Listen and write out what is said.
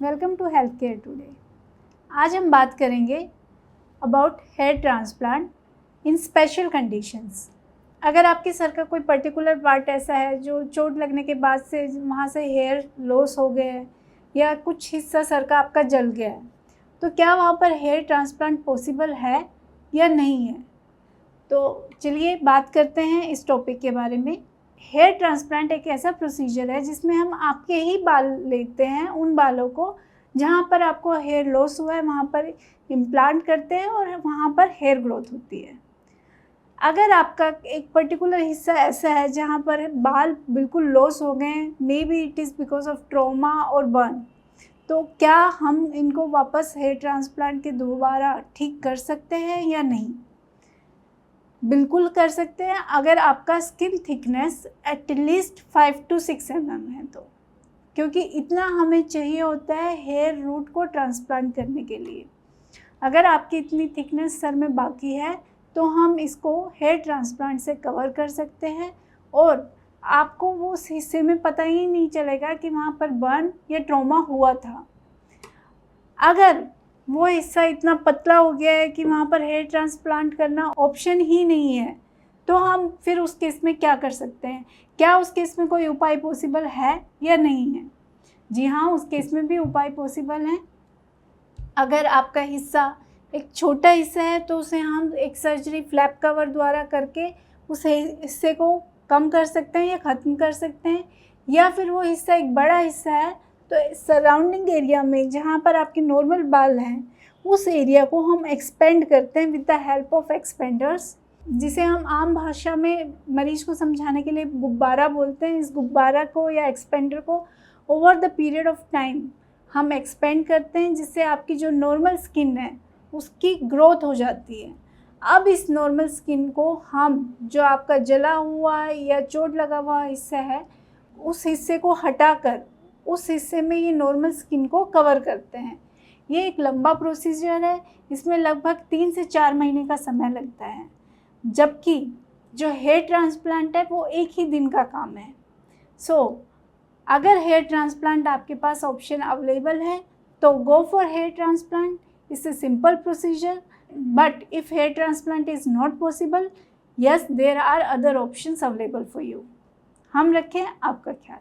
Welcome to health care today. आज हम बात करेंगे about hair transplant in special conditions. अगर आपके सर का कोई पर्टिकुलर पार्ट ऐसा है जो चोट लगने के बाद से वहाँ से हेयर लॉस हो गया है या कुछ हिस्सा सर का आपका जल गया है, तो क्या वहाँ पर हेयर ट्रांसप्लांट पॉसिबल है या नहीं है। तो चलिए बात करते हैं इस टॉपिक के बारे में। हेयर ट्रांसप्लांट एक ऐसा प्रोसीजर है जिसमें हम आपके ही बाल लेते हैं, उन बालों को जहाँ पर आपको हेयर लॉस हुआ है वहाँ पर इम्प्लांट करते हैं और वहाँ पर हेयर ग्रोथ होती है। अगर आपका एक पर्टिकुलर हिस्सा ऐसा है जहाँ पर बाल बिल्कुल लॉस हो गए, may be it is because of trauma और बर्न, तो क्या हम इनको वापस हेयर ट्रांसप्लांट के दोबारा ठीक कर सकते हैं या नहीं। बिल्कुल कर सकते हैं अगर आपका skin thickness at least 5 to 6 mm है तो, क्योंकि इतना हमें चाहिए होता है हेयर रूट को ट्रांसप्लांट करने के लिए। अगर आपकी इतनी थिकनेस सर में बाकी है तो हम इसको हेयर ट्रांसप्लांट से कवर कर सकते हैं और आपको वो उस हिस्से में पता ही नहीं चलेगा कि वहाँ पर बर्न या ट्रॉमा हुआ था। अगर वो हिस्सा इतना पतला हो गया है कि वहाँ पर हेयर ट्रांसप्लांट करना ऑप्शन ही नहीं है, तो हम फिर उस केस में क्या कर सकते हैं। क्या उस केस में कोई उपाय पॉसिबल है या नहीं है। जी हाँ, उस केस में भी उपाय पॉसिबल हैं। अगर आपका हिस्सा एक छोटा हिस्सा है तो उसे हम एक सर्जरी फ्लैप कवर द्वारा करके उस हिस्से को कम कर सकते हैं या ख़त्म कर सकते हैं। या फिर वो हिस्सा एक बड़ा हिस्सा है तो सराउंडिंग एरिया में जहाँ पर आपके नॉर्मल बाल हैं उस एरिया को हम एक्सपेंड करते हैं विद द हेल्प ऑफ एक्सपेंडर्स, जिसे हम आम भाषा में मरीज़ को समझाने के लिए गुब्बारा बोलते हैं। इस गुब्बारा को या एक्सपेंडर को over the period of time हम एक्सपेंड करते हैं, जिससे आपकी जो नॉर्मल स्किन है उसकी ग्रोथ हो जाती है। अब इस नॉर्मल स्किन को हम जो आपका जला हुआ या चोट लगा हुआ हिस्सा है उस हिस्से को हटाकर उस हिस्से में ये नॉर्मल स्किन को कवर करते हैं। ये एक लंबा प्रोसीजर है, इसमें लगभग 3 से 4 महीने का समय लगता है, जबकि जो हेयर ट्रांसप्लांट है वो एक ही दिन का काम है। अगर हेयर ट्रांसप्लांट आपके पास ऑप्शन अवेलेबल है तो go for hair transplant. It's a simple procedure, but if hair transplant is not possible, yes, there are other options available for you। हम रखें आपका ख्याल।